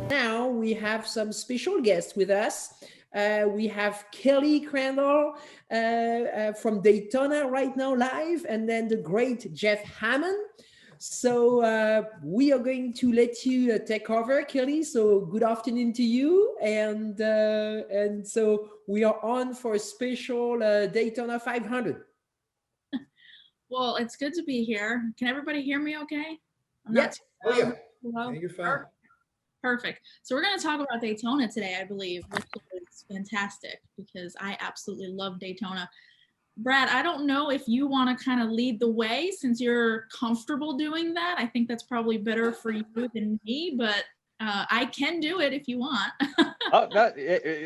Now we have some special guests with us. We have Kelly Crandall from Daytona right now live, and then the great Jeff Hammond. So we are going to let you take over, Kelly. So good afternoon to you, and so we are on for a special Daytona 500. Well, it's good to be here. Can everybody hear me okay? I'm Yeah. not Oh, yeah. hello? Yeah, you're fine. Perfect. So we're going to talk about Daytona today, I believe, which is fantastic because I absolutely love Daytona. Brad, I don't know if you want to kind of lead the way since you're comfortable doing that. I think that's probably better for you than me, but I can do it if you want.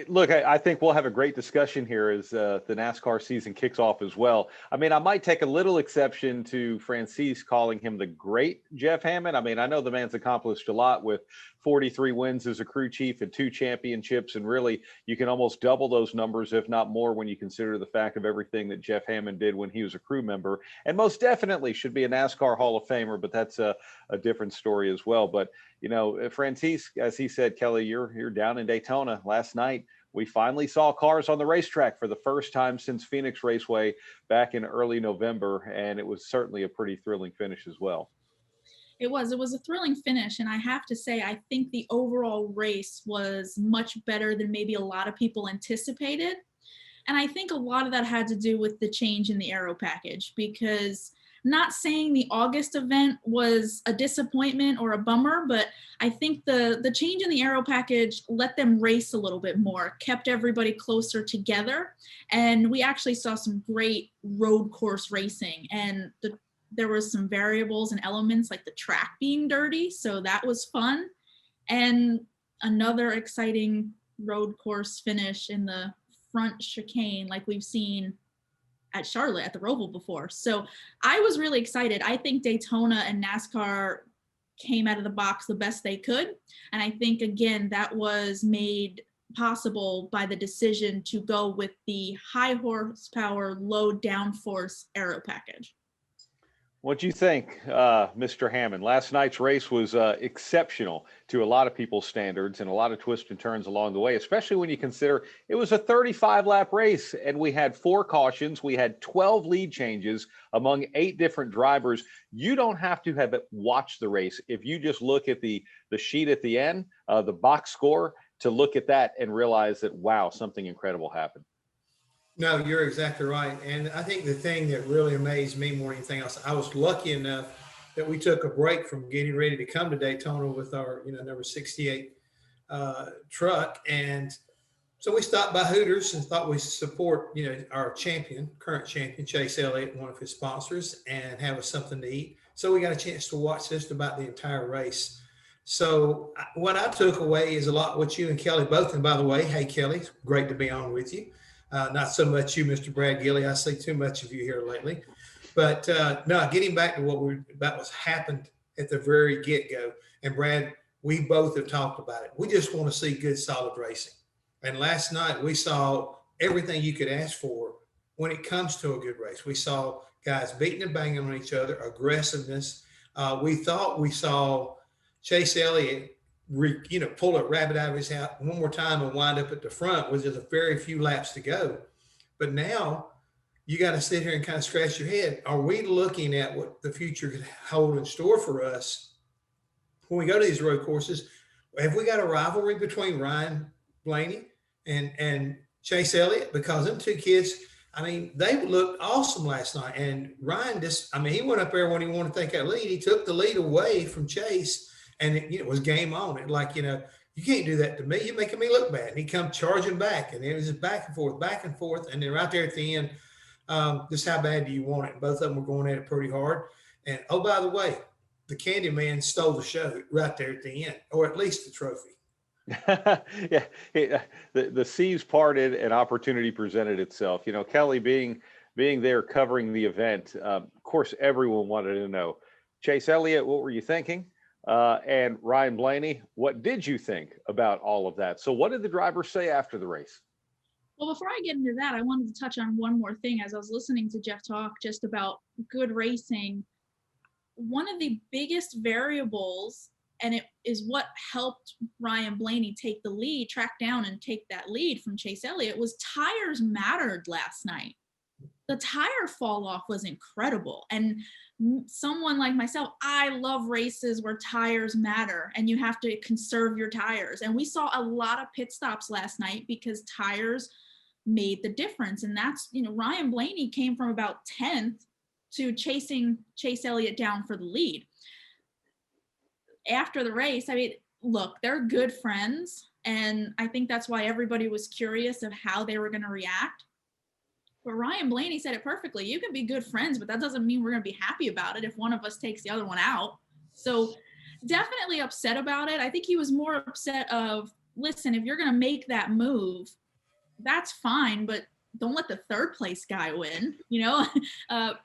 Look, I think we'll have a great discussion here as the NASCAR season kicks off as well. I mean, I might take a little exception to Francis calling him the great Jeff Hammond. I mean, I know the man's accomplished a lot with 43 wins as a crew chief and 2 championships. And really, you can almost double those numbers, if not more, when you consider the fact of everything that Jeff Hammond did when he was a crew member. And most definitely should be a NASCAR Hall of Famer, but that's a different story as well. But you know, Francis, as he said, Kelly, you're down in Daytona last night. We finally saw cars on the racetrack for the first time since Phoenix Raceway back in early November, and it was certainly a pretty thrilling finish as well. It was a thrilling finish, and I have to say, I think the overall race was much better than maybe a lot of people anticipated. And I think a lot of that had to do with the change in the aero package, because not saying the August event was a disappointment or a bummer, but I think the change in the aero package let them race a little bit more, kept everybody closer together. And we actually saw some great road course racing, and there was some variables and elements like the track being dirty. So that was fun. And another exciting road course finish in the front chicane like we've seen at Charlotte at the Roval before. So I was really excited. I think Daytona and NASCAR came out of the box the best they could. And I think, again, that was made possible by the decision to go with the high horsepower, low downforce aero package. What do you think, Mr. Hammond? Last night's race was exceptional to a lot of people's standards and a lot of twists and turns along the way, especially when you consider it was a 35-lap race and we had 4 cautions. We had 12 lead changes among 8 different drivers. You don't have to have watched the race. If you just look at the sheet at the end, the box score, to look at that and realize that, wow, something incredible happened. No, you're exactly right. And I think the thing that really amazed me more than anything else, I was lucky enough that we took a break from getting ready to come to Daytona with our, number 68 truck. And so we stopped by Hooters and thought we'd support, our current champion, Chase Elliott, one of his sponsors, and have us something to eat. So we got a chance to watch just about the entire race. So what I took away is a lot what you and Kelly both, and by the way, hey, Kelly, great to be on with you. Not so much you, Mr. Brad Gilly. I see too much of you here lately. But no, getting back to about what's happened at the very get-go. And Brad, we both have talked about it. We just want to see good, solid racing. And last night we saw everything you could ask for when it comes to a good race. We saw guys beating and banging on each other, aggressiveness. We thought we saw Chase Elliott pull a rabbit out of his hat one more time and wind up at the front with just a very few laps to go. But now you got to sit here and kind of scratch your head. Are we looking at what the future could hold in store for us when we go to these road courses? Have we got a rivalry between Ryan Blaney and Chase Elliott? Because them 2 kids, I mean, they looked awesome last night. And Ryan he went up there when he wanted to take that lead. He took the lead away from Chase. And it was game on. It you can't do that to me. You're making me look bad. And he come charging back, and it was just back and forth. And then right there at the end, just how bad do you want it? And both of them were going at it pretty hard. And oh, by the way, the Candy Man stole the show right there at the end, or at least the trophy. Yeah, the seas parted and opportunity presented itself. Kelly being there covering the event, of course, everyone wanted to know, Chase Elliott, what were you thinking? And Ryan Blaney, what did you think about all of that? So what did the drivers say after the race? Well, before I get into that, I wanted to touch on one more thing. As I was listening to Jeff talk just about good racing, one of the biggest variables and it is what helped Ryan Blaney take the lead, track down and take that lead from Chase Elliott, was tires mattered last night. The tire fall off was incredible. And someone like myself, I love races where tires matter and you have to conserve your tires. And we saw a lot of pit stops last night because tires made the difference. And that's, you know, Ryan Blaney came from about 10th to chasing Chase Elliott down for the lead. After the race, I mean, look, they're good friends. And I think that's why everybody was curious of how they were going to react. But Ryan Blaney said it perfectly. You can be good friends, but that doesn't mean we're going to be happy about it if one of us takes the other one out. So definitely upset about it. I think he was more upset of, listen, if you're going to make that move, that's fine, but don't let the third place guy win. You know,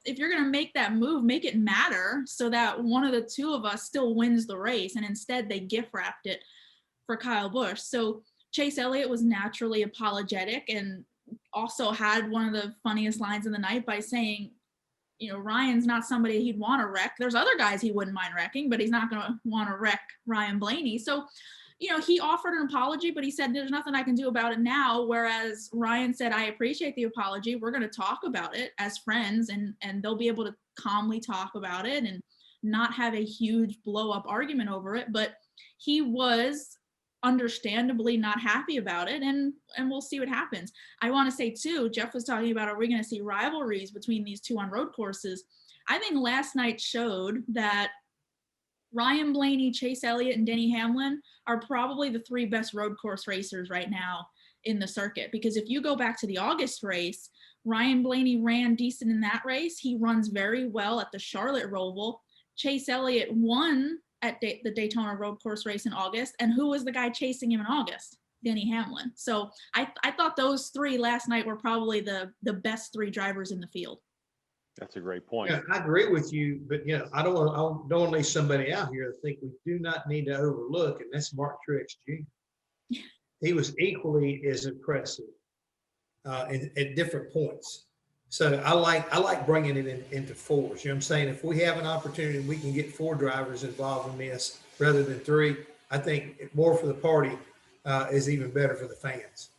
if you're going to make that move, make it matter so that one of the two of us still wins the race. And instead they gift wrapped it for Kyle Busch. So Chase Elliott was naturally apologetic and also had one of the funniest lines of the night by saying, you know, Ryan's not somebody he'd want to wreck. There's other guys he wouldn't mind wrecking, but he's not going to want to wreck Ryan Blaney. So, you know, he offered an apology, but he said, there's nothing I can do about it now. Whereas Ryan said, I appreciate the apology. We're going to talk about it as friends, and they'll be able to calmly talk about it and not have a huge blow up argument over it. But he was understandably not happy about it, and we'll see what happens. I want to say too, Jeff was talking about, are we going to see rivalries between these two on road courses? I think last night showed that Ryan Blaney, Chase Elliott, and Denny Hamlin are probably the three best road course racers right now in the circuit. Because if you go back to the August race, Ryan Blaney ran decent in that race. He runs very well at the Charlotte Roval. Chase Elliott won at the Daytona road course race in August. And who was the guy chasing him in August? Denny Hamlin. So I thought those three last night were probably the best three drivers in the field. That's a great point. Yeah, I agree with you, but you know, I don't want to leave somebody out here that think we do not need to overlook, and that's Mark Truex Jr. He was equally as impressive at different points. So I like bringing it into fours. You know what I'm saying? If we have an opportunity, we can get four drivers involved in this rather than three. I think more for the party is even better for the fans.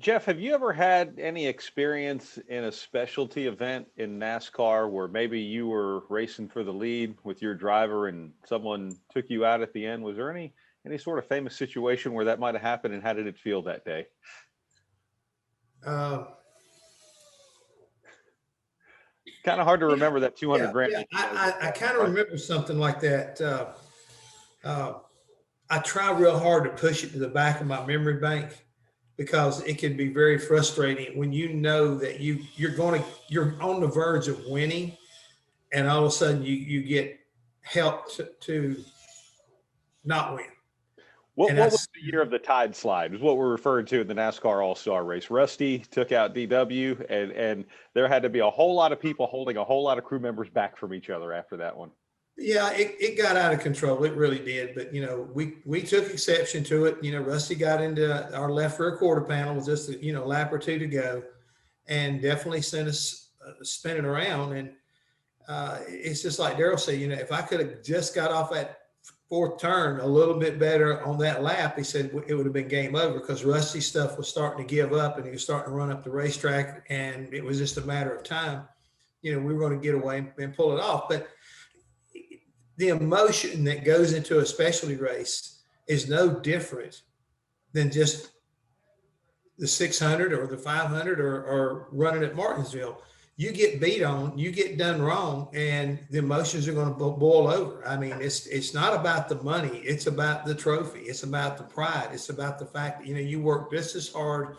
Jeff, have you ever had any experience in a specialty event in NASCAR where maybe you were racing for the lead with your driver and someone took you out at the end? Was there any sort of famous situation where that might have happened, and how did it feel that day? Kind of hard to remember that 200 grand. Yeah. I kind of remember something like that. I try real hard to push it to the back of my memory bank, because it can be very frustrating when you know that you're on the verge of winning, and all of a sudden you get helped to not win. What was the year of the tide slide? Is what we're referring to in the NASCAR All-Star race. Rusty took out DW, and there had to be a whole lot of people holding a whole lot of crew members back from each other after that one. Yeah, it got out of control. It really did. But, you know, we took exception to it. You know, Rusty got into our left rear quarter panel with just a lap or two to go, and definitely sent us spinning around. And it's just like Daryl said, you know, if I could have just got off that fourth turn a little bit better on that lap, he said it would have been game over, because Rusty's stuff was starting to give up and he was starting to run up the racetrack, and it was just a matter of time. You know, we were going to get away and pull it off. But the emotion that goes into a specialty race is no different than just the 600 or the 500 or running at Martinsville. You get beat on, you get done wrong, and the emotions are going to boil over. I mean, it's not about the money. It's about the trophy. It's about the pride. It's about the fact that, you know, you work just as hard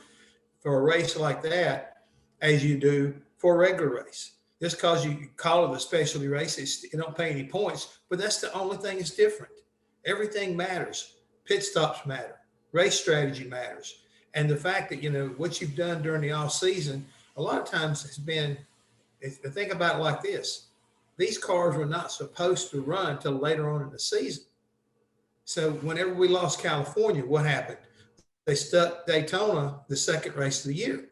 for a race like that as you do for a regular race. Just because you call it a specialty race, you don't pay any points, but that's the only thing that's different. Everything matters. Pit stops matter. Race strategy matters. And the fact that, you know, what you've done during the off season, a lot of times has been, think about it like this. These cars were not supposed to run until later on in the season. So whenever we lost California, what happened? They stuck Daytona the second race of the year.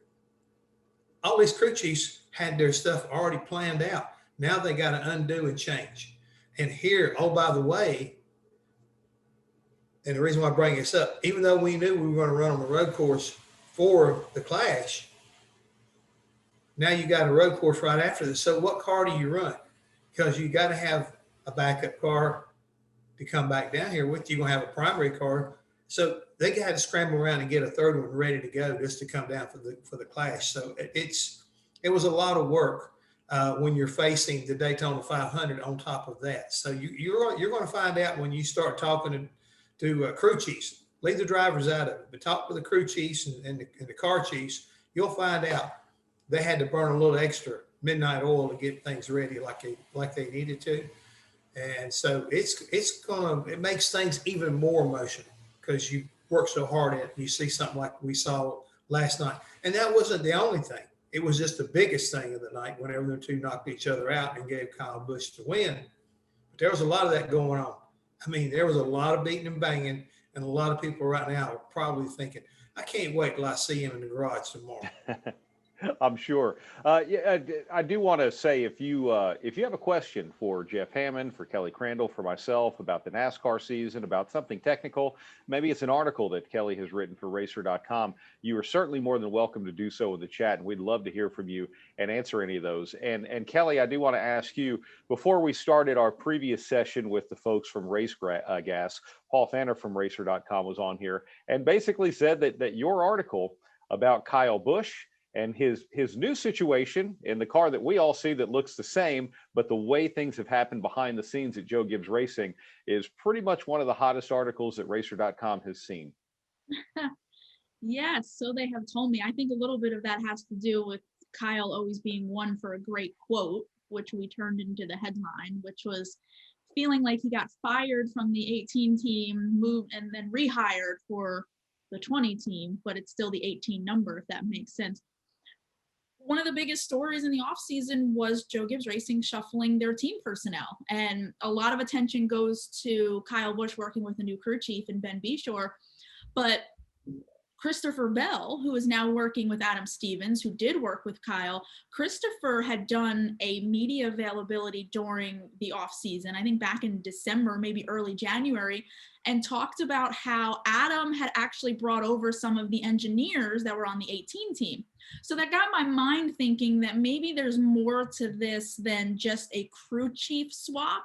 All these crew chiefs had their stuff already planned out. Now they got to undo and change. And here, oh, by the way, and the reason why I bring this up, even though we knew we were going to run on the road course for the Clash, now you got a road course right after this. So what car do you run? Because you got to have a backup car to come back down here with. You're going to have a primary car. So they had to scramble around and get a third one ready to go just to come down for the Clash. So it was a lot of work when you're facing the Daytona 500 on top of that. So you're going to find out when you start talking to crew chiefs. Leave the drivers out of it, but talk to the crew chiefs and the car chiefs. You'll find out they had to burn a little extra midnight oil to get things ready like they needed to. And so it makes things even more emotional because you work so hard at it. You see something like we saw last night. And that wasn't the only thing. It was just the biggest thing of the night whenever the two knocked each other out and gave Kyle Busch the win. But there was a lot of that going on. I mean, there was a lot of beating and banging, and a lot of people right now are probably thinking, I can't wait till I see him in the garage tomorrow. I'm sure. Yeah, I do want to say if you have a question for Jeff Hammond, for Kelly Crandall, for myself about the NASCAR season, about something technical, maybe it's an article that Kelly has written for Racer.com, you are certainly more than welcome to do so in the chat, and we'd love to hear from you and answer any of those. And Kelly, I do want to ask you, before we started our previous session with the folks from Race Gas, Paul Fanner from Racer.com was on here and basically said that your article about Kyle Busch and his new situation in the car that we all see that looks the same, but the way things have happened behind the scenes at Joe Gibbs Racing is pretty much one of the hottest articles that Racer.com has seen. Yes, so they have told me. I think a little bit of that has to do with Kyle always being one for a great quote, which we turned into the headline, which was feeling like he got fired from the 18 team, moved and then rehired for the 20 team, but it's still the 18 number, if that makes sense. One of the biggest stories in the offseason was Joe Gibbs Racing shuffling their team personnel. And a lot of attention goes to Kyle Busch working with a new crew chief and Ben Beshore. But Christopher Bell, who is now working with Adam Stevens, who did work with Kyle, Christopher had done a media availability during the offseason, I think back in December, maybe early January, and talked about how Adam had actually brought over some of the engineers that were on the 18 team. So that got my mind thinking that maybe there's more to this than just a crew chief swap.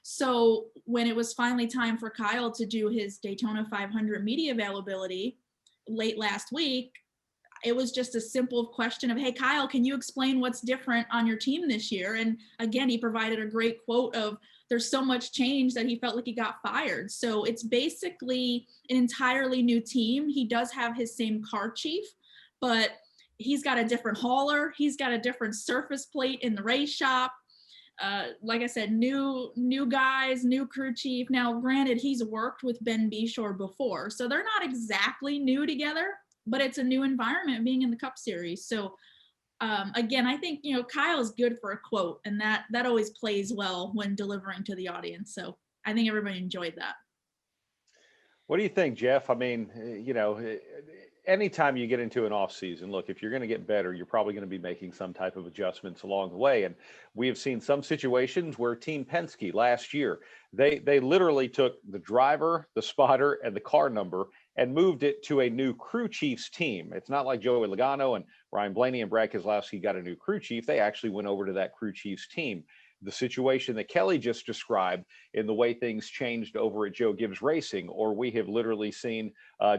So when it was finally time for Kyle to do his Daytona 500 media availability late last week, it was just a simple question of, hey, Kyle, can you explain what's different on your team this year? And again, he provided a great quote of, there's so much change that he felt like he got fired. So it's basically an entirely new team. He does have his same car chief, but he's got a different hauler. He's got a different surface plate in the race shop. Like I said, new guys, new crew chief. Now, granted, he's worked with Ben Beshore before, so they're not exactly new together, but it's a new environment being in the Cup Series. So again, I think, Kyle is good for a quote, and that always plays well when delivering to the audience. So I think everybody enjoyed that. What do you think, Jeff? I mean, anytime you get into an off season, look, if you're going to get better, you're probably going to be making some type of adjustments along the way. And we have seen some situations where Team Penske last year, they literally took the driver, the spotter, and the car number and moved it to a new crew chief's team. It's not like Joey Logano and Ryan Blaney and Brad Keselowski got a new crew chief. They actually went over to that crew chief's team. The situation that Kelly just described in the way things changed over at Joe Gibbs Racing, or we have literally seen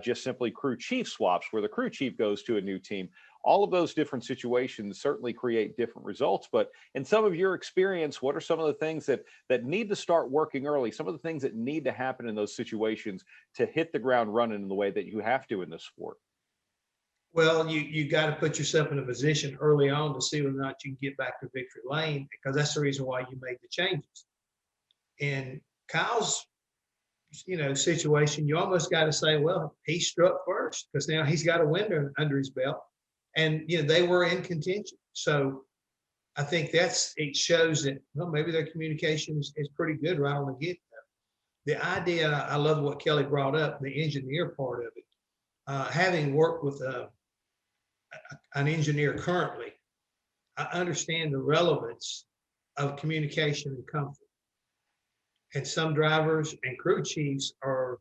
just simply crew chief swaps where the crew chief goes to a new team. All of those different situations certainly create different results. But in some of your experience, what are some of the things that need to start working early? Some of the things that need to happen in those situations to hit the ground running in the way that you have to in this sport? Well, you got to put yourself in a position early on to see whether or not you can get back to victory lane, because that's the reason why you made the changes. In Kyle's, situation, you almost got to say, well, he struck first because now he's got a win under his belt, and they were in contention. So I think it shows that, well, maybe their communication is pretty good right on the get go. The idea, I love what Kelly brought up, the engineer part of it. Having worked with an engineer currently, I understand the relevance of communication and comfort. And some drivers and crew chiefs are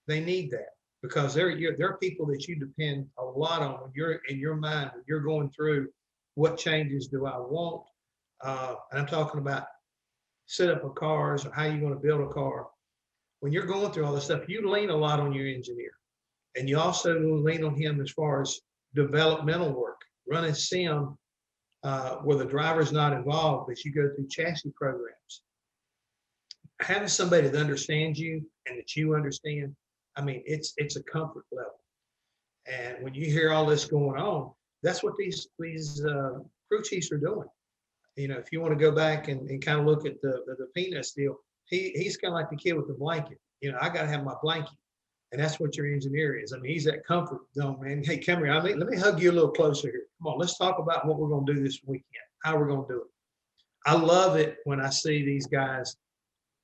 They need that because there are people that you depend a lot on when you're in your mind, when you're going through what changes do I want? And I'm talking about setup of cars or how you're going to build a car. When you're going through all this stuff, you lean a lot on your engineer. And you also lean on him as far as developmental work, running sim where the driver's not involved, but you go through chassis programs. Having somebody that understands you and that you understand, I mean, it's a comfort level. And when you hear all this going on, that's what these crew chiefs are doing. You know, if you want to go back and kind of look at the Peanuts deal, he's kind of like the kid with the blanket. You know, I got to have my blanket. And that's what your engineer is. I mean, he's that comfort zone, man. Hey, come here. Let me hug you a little closer here. Come on, let's talk about what we're going to do this weekend, how we're going to do it. I love it when I see these guys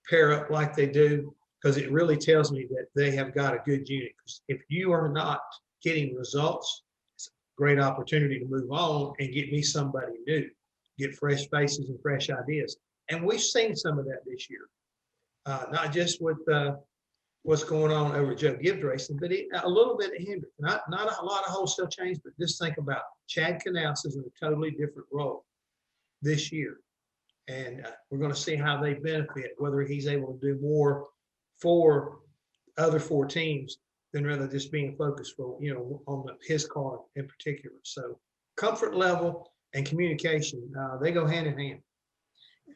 pair up like they do, because it really tells me that they have got a good unit. Because if you are not getting results, it's a great opportunity to move on and get me somebody new, get fresh faces and fresh ideas. And we've seen some of that this year, not just with what's going on over at Joe Gibbs Racing, but a little bit of Hendrick. Not a lot of wholesale change, but just think about Chad Knaus is in a totally different role this year. And we're going to see how they benefit, whether he's able to do more for other four teams than rather just being focused for, you know, on his car in particular. So comfort level and communication, they go hand in hand.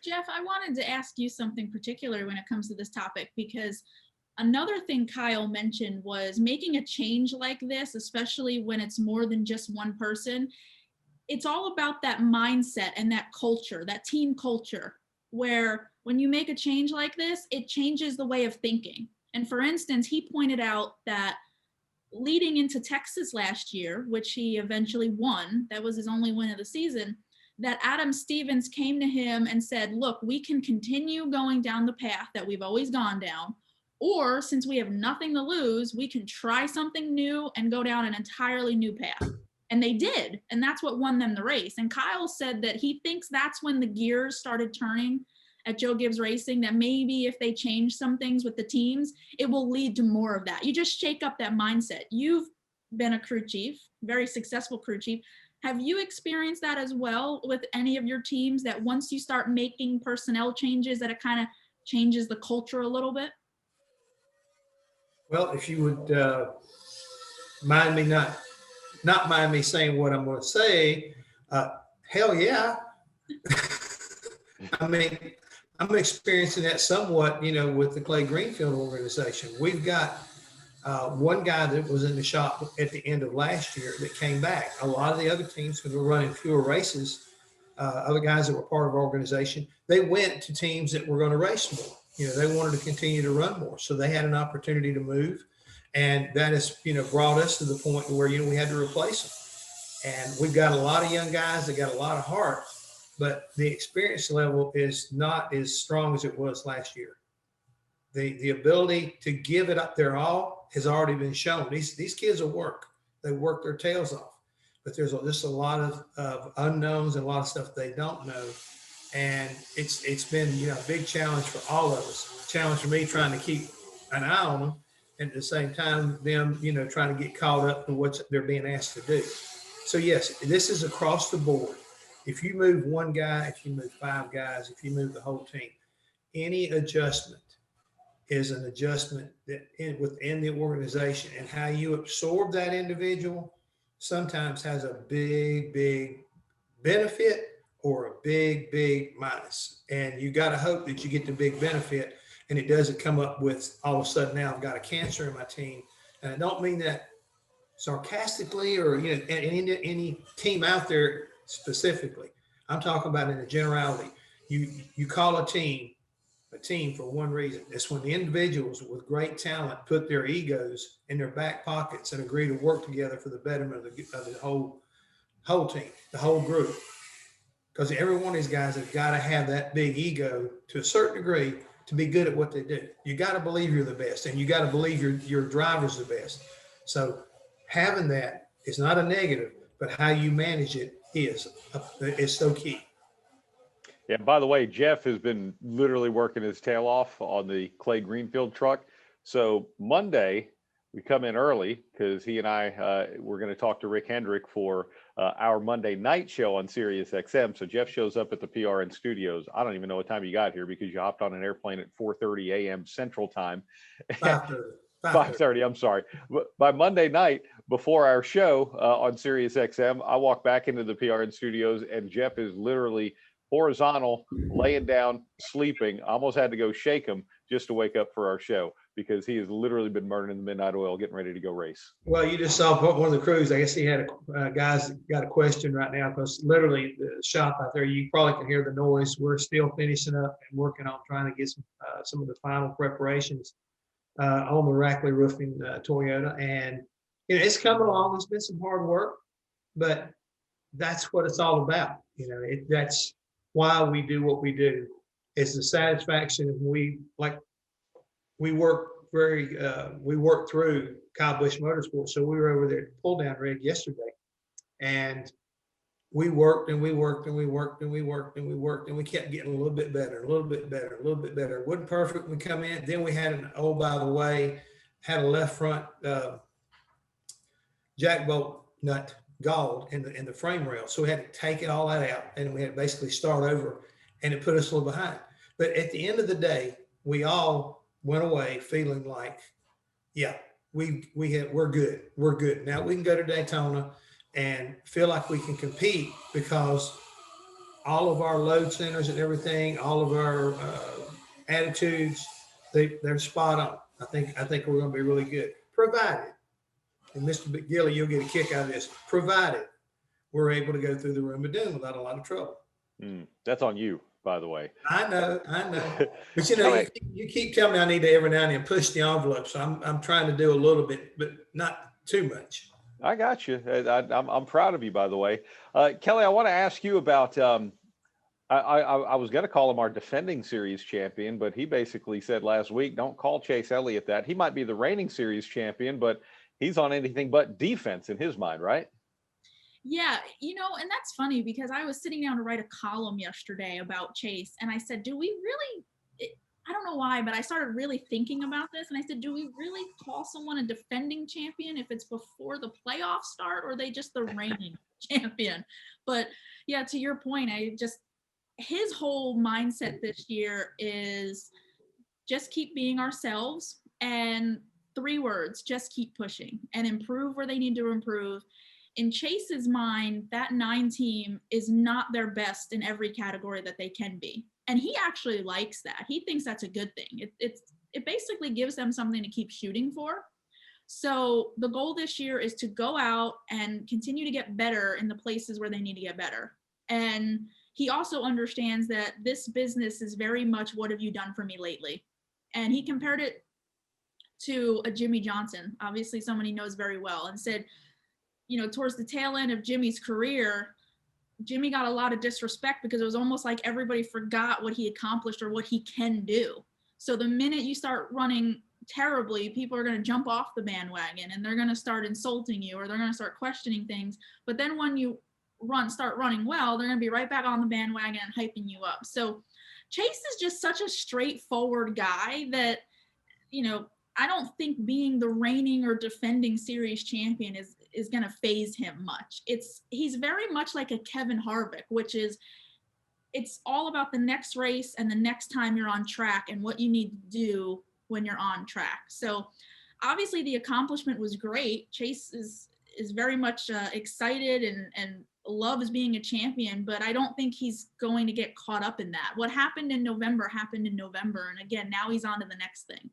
Jeff, I wanted to ask you something particular when it comes to this topic, because another thing Kyle mentioned was making a change like this, especially when it's more than just one person. It's all about that mindset and that culture, that team culture, where when you make a change like this, it changes the way of thinking. And for instance, he pointed out that leading into Texas last year, which he eventually won, that was his only win of the season, that Adam Stevens came to him and said, look, we can continue going down the path that we've always gone down, or since we have nothing to lose, we can try something new and go down an entirely new path. And they did. And that's what won them the race. And Kyle said that he thinks that's when the gears started turning at Joe Gibbs Racing, that maybe if they change some things with the teams, it will lead to more of that. You just shake up that mindset. You've been a crew chief, very successful crew chief. Have you experienced that as well with any of your teams, that once you start making personnel changes, that it kind of changes the culture a little bit? Well, if you would mind me not mind me saying what I'm going to say, hell yeah. I mean, I'm experiencing that somewhat, you know, with the Clay Greenfield organization. We've got one guy that was in the shop at the end of last year that came back. A lot of the other teams, because we're running fewer races, other guys that were part of our organization, they went to teams that were going to race more. You know, they wanted to continue to run more. So they had an opportunity to move. And that has, you know, brought us to the point where, you know, we had to replace them. And we've got a lot of young guys that got a lot of heart, but the experience level is not as strong as it was last year. The ability to give it up their all has already been shown. These kids will work. They work their tails off. But there's just a lot of unknowns and a lot of stuff they don't know. And it's been, you know, a big challenge for all of us. Challenge for me trying to keep an eye on them, and at the same time, them, you know, trying to get caught up to what they're being asked to do. So yes, this is across the board. If you move one guy, if you move five guys, if you move the whole team, any adjustment is an adjustment that within the organization, and how you absorb that individual sometimes has a big benefit or a big minus. And you got to hope that you get the big benefit, and it doesn't come up with all of a sudden now I've got a cancer in my team. And I don't mean that sarcastically or, you know, any team out there specifically. I'm talking about in a generality. You call a team for one reason. It's when the individuals with great talent put their egos in their back pockets and agree to work together for the betterment of the whole team, the whole group. Because every one of these guys have got to have that big ego to a certain degree to be good at what they do. You got to believe you're the best, and you got to believe your driver's the best. So having that is not a negative, but how you manage it is so key. Yeah, by the way, Jeff has been literally working his tail off on the Clay Greenfield truck. So Monday, we come in early because he and I, we're going to talk to Rick Hendrick for our Monday night show on Sirius XM. So Jeff shows up at the PRN studios. I don't even know what time you got here because you hopped on an airplane at 4:30 a.m. Central Time. 5:30. 5:30, I'm sorry. By Monday night, before our show on Sirius XM, I walk back into the PRN studios and Jeff is literally horizontal, laying down, sleeping. I almost had to go shake him just to wake up for our show because he has literally been burning the midnight oil, getting ready to go race. Well, you just saw one of the crews. I guess he had guys got a question right now because literally the shop out there, you probably can hear the noise. We're still finishing up and working on trying to get some of the final preparations on the Rackley Roofing Toyota, and it's coming along. It's been some hard work, but that's what it's all about. That's why we do what we do. It's the satisfaction of we work through Kyle Busch Motorsports. So we were over there at pull down rig yesterday, and we worked and we worked and we worked and we worked and we worked and we kept getting a little bit better, a little bit better, a little bit better. It wasn't perfect when we come in. Then we had by the way, had a left front jack bolt nut galled in the frame rail. So we had to take it all that out and we had to basically start over, and it put us a little behind. But at the end of the day, we all went away feeling like, yeah, we're good. We're good. Now we can go to Daytona and feel like we can compete because all of our load centers and everything, all of our attitudes, they're spot on. I think we're going to be really good, provided, and Mr. McGilly, you'll get a kick out of this, provided we're able to go through the room of doom without a lot of trouble. That's on you, by the way. I know. But you keep telling me I need to every now and then push the envelope. So I'm trying to do a little bit, but not too much. I got you. I'm proud of you, by the way. Kelly, I want to ask you about, I was going to call him our defending series champion, but he basically said last week, don't call Chase Elliott that. He might be the reigning series champion, but he's on anything but defense in his mind, right? Yeah, and that's funny because I was sitting down to write a column yesterday about Chase, and I said, do we really, I don't know why, but I started really thinking about this, and I said, do we really call someone a defending champion if it's before the playoffs start, or are they just the reigning champion? But yeah, to your point, his whole mindset this year is just keep being ourselves, and 3 words, just keep pushing and improve where they need to improve. In Chase's mind, that 9 team is not their best in every category that they can be. And he actually likes that. He thinks that's a good thing. It basically gives them something to keep shooting for. So the goal this year is to go out and continue to get better in the places where they need to get better. And he also understands that this business is very much, what have you done for me lately? And he compared it to a Jimmy Johnson, obviously someone he knows very well, and said, towards the tail end of Jimmy's career, Jimmy got a lot of disrespect because it was almost like everybody forgot what he accomplished or what he can do. So the minute you start running terribly, people are going to jump off the bandwagon and they're going to start insulting you, or they're going to start questioning things. But then when you start running well, they're going to be right back on the bandwagon and hyping you up. So Chase is just such a straightforward guy that, I don't think being the reigning or defending series champion is going to phase him much. He's very much like a Kevin Harvick, which is, it's all about the next race and the next time you're on track and what you need to do when you're on track. So obviously the accomplishment was great. Chase is very much excited and loves being a champion, but I don't think he's going to get caught up in that. What happened in November happened in November. And again, now he's on to the next thing.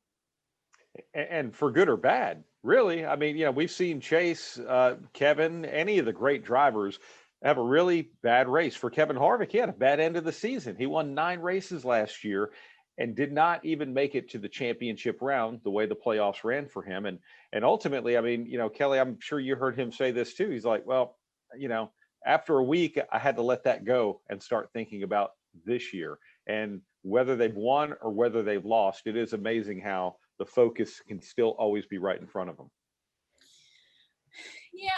And for good or bad, really. I mean, we've seen Chase, Kevin, any of the great drivers have a really bad race. For Kevin Harvick, he had a bad end of the season. He won 9 races last year and did not even make it to the championship round the way the playoffs ran for him. And ultimately, I mean, Kelly, I'm sure you heard him say this too. He's like, well, after a week, I had to let that go and start thinking about this year. And whether they've won or whether they've lost, it is amazing how the focus can still always be right in front of them. Yeah,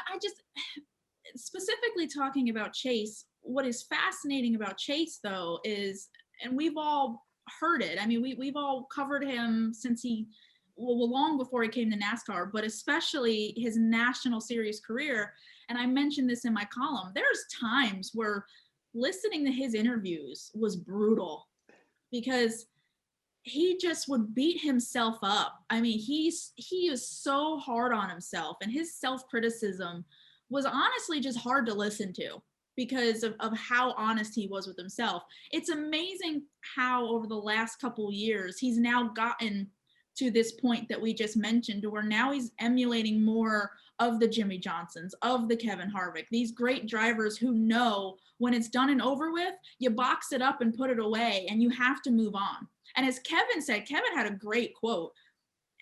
specifically talking about Chase, what is fascinating about Chase, though, is, and we've all heard it. I mean, we've all covered him since he well, long before he came to NASCAR, but especially his national series career. And I mentioned this in my column. There's times where listening to his interviews was brutal because he just would beat himself up. I mean, he is so hard on himself, and his self-criticism was honestly just hard to listen to because of how honest he was with himself. It's amazing how over the last couple of years, he's now gotten to this point that we just mentioned, where now he's emulating more of the Jimmy Johnsons, of the Kevin Harvick, these great drivers who know when it's done and over with, you box it up and put it away and you have to move on. And as Kevin said, Kevin had a great quote,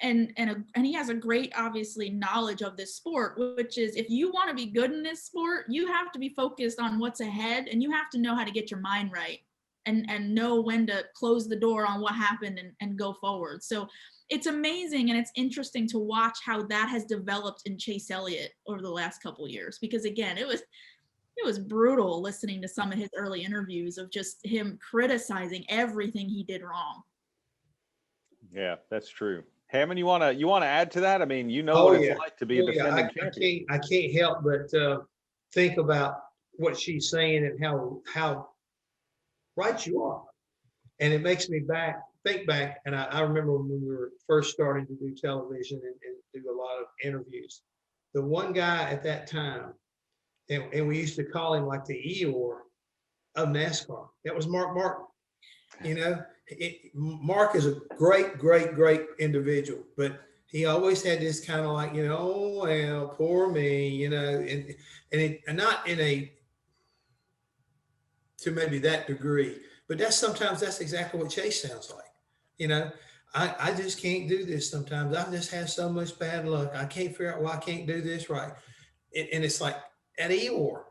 and he has a great, obviously, knowledge of this sport, which is, if you want to be good in this sport, you have to be focused on what's ahead, and you have to know how to get your mind right and know when to close the door on what happened and go forward. So it's amazing, and it's interesting to watch how that has developed in Chase Elliott over the last couple of years, because again, it was brutal listening to some of his early interviews of just him criticizing everything he did wrong. Yeah, that's true. Hammond, you want to add to that? I mean, you know Oh, what it's yeah. like to be a defending champion. I can't help but think about what she's saying and how right you are. And it makes me think back, and I remember when we were first starting to do television and do a lot of interviews. The one guy at that time, and we used to call him like the Eeyore of NASCAR. That was Mark Martin. You know, Mark is a great, great, great individual, but he always had this kind of like, oh, well, poor me, and not in a, to maybe that degree, but sometimes that's exactly what Chase sounds like. I just can't do this sometimes. I just have so much bad luck. I can't figure out why I can't do this right. And it's like at Eeyore,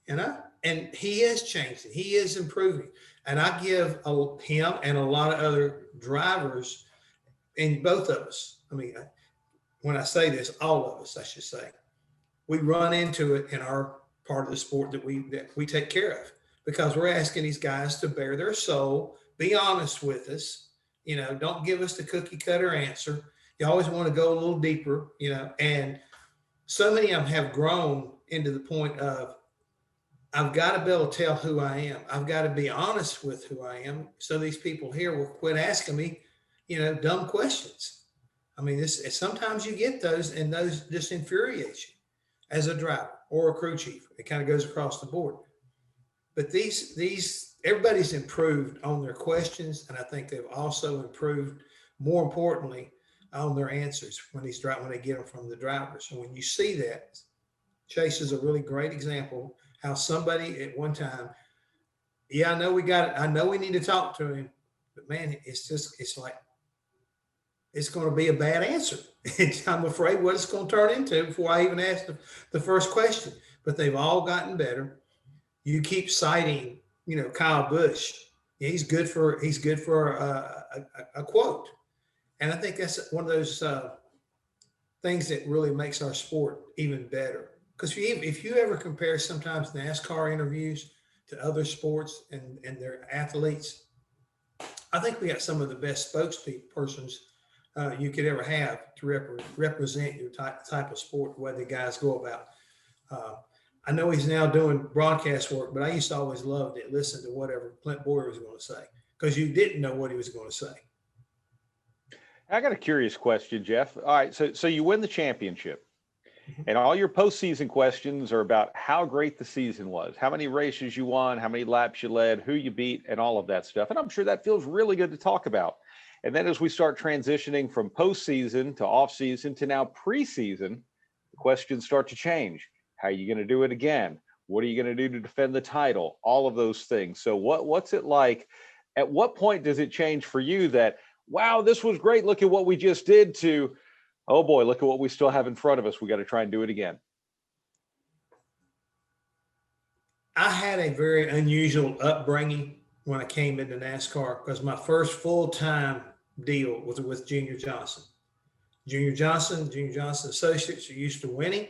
and he is changing. He is improving. And I give him and a lot of other drivers, and both of us, I mean, when I say this, all of us, I should say, we run into it in our part of the sport that we take care of, because we're asking these guys to bare their soul, be honest with us, don't give us the cookie cutter answer. You always want to go a little deeper, and so many of them have grown into the point of, I've got to be able to tell who I am. I've got to be honest with who I am, so these people here will quit asking me, dumb questions. I mean, sometimes you get those, and those just infuriate you as a driver or a crew chief. It kind of goes across the board. But everybody's improved on their questions, and I think they've also improved, more importantly, on their answers when they get them from the drivers. And when you see that, Chase is a really great example how somebody at one time, I know we got it. I know we need to talk to him, but man, it's like, it's going to be a bad answer. I'm afraid what it's going to turn into before I even ask the first question. But they've all gotten better. You keep citing, Kyle Busch. Yeah, he's good for a quote. And I think that's one of those things that really makes our sport even better. Because if you ever compare sometimes NASCAR interviews to other sports and their athletes, I think we got some of the best spokespersons you could ever have to represent your type of sport, the way the guys go about. I know he's now doing broadcast work, but I used to always love to listen to whatever Clint Boyer was going to say, because you didn't know what he was going to say. I got a curious question, Jeff. All right, so you win the championship, and all your postseason questions are about how great the season was, how many races you won, how many laps you led, who you beat, and all of that stuff. And I'm sure that feels really good to talk about. And then as we start transitioning from postseason to offseason to now preseason, the questions start to change. How are you going to do it again? What are you going to do to defend the title? All of those things. So what's it like? At what point does it change for you that, wow, this was great, look at what we just did, to, oh boy, look at what we still have in front of us, we got to try and do it again? I had a very unusual upbringing when I came into NASCAR, because my first full-time deal was with Junior Johnson. Junior Johnson Associates are used to winning.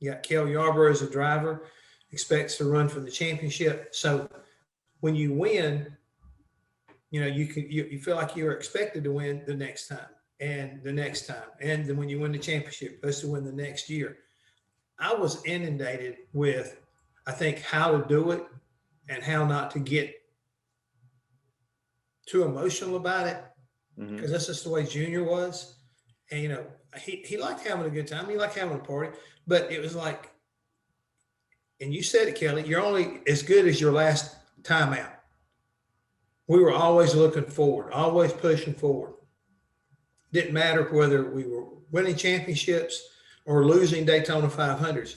You got Kel Yarborough as a driver, expects to run for the championship. So when you win, you feel like you're expected to win the next time. and the next time. And then when you win the championship, supposed to win the next year. I was inundated with, I think, how to do it and how not to get too emotional about it, because that's just the way Junior was. And, you know, he liked having a good time. He liked having a party, but it was like, and you said it, Kelly, you're only as good as your last time out. We were always looking forward, always pushing forward. Didn't matter whether we were winning championships or losing Daytona 500s.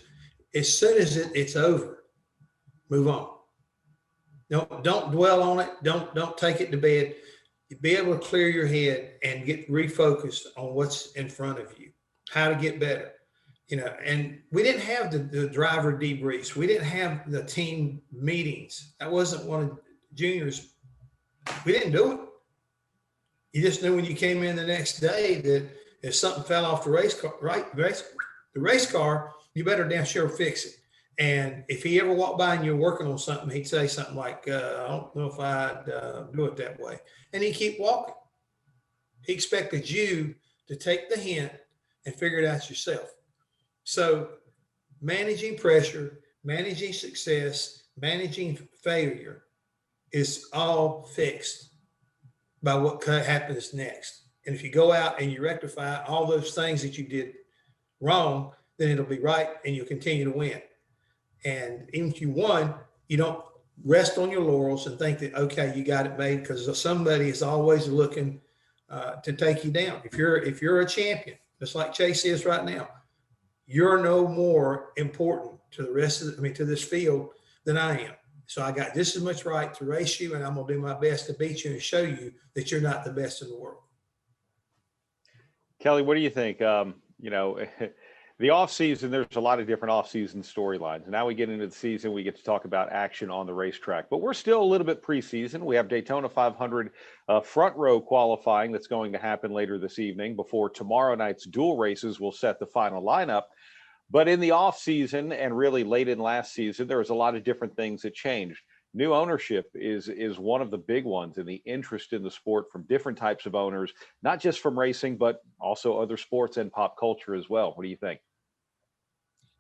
As soon as it's over, move on. Don't dwell on it. Don't take it to bed. You be able to clear your head and get refocused on what's in front of you, how to get better. You know, and we didn't have the driver debriefs. We didn't have the team meetings. That wasn't one of Junior's. We didn't do it. You just knew when you came in the next day that if something fell off the race car, you better damn sure fix it. And if he ever walked by and you're working on something, he'd say something like, I don't know if I'd do it that way. And he'd keep walking. He expected you to take the hint and figure it out yourself. So managing pressure, managing success, managing failure is all fixed by what happens next. And if you go out and you rectify all those things that you did wrong, then it'll be right and you'll continue to win. And even if you won, you don't rest on your laurels and think that, okay, you got it made, because somebody is always looking to take you down. If you're a champion, just like Chase is right now, you're no more important to the rest of to this field than I am. So I got just as much right to race you, and I'm going to do my best to beat you and show you that you're not the best in the world. Kelly, what do you think? You know, the offseason, there's a lot of different offseason storylines. Now we get into the season, we get to talk about action on the racetrack, but we're still a little bit preseason. We have Daytona 500 front row qualifying that's going to happen later this evening before tomorrow night's dual races will set the final lineup. But in the offseason and really late in last season, there was a lot of different things that changed. New ownership is one of the big ones, and the interest in the sport from different types of owners, not just from racing, but also other sports and pop culture as well. What do you think?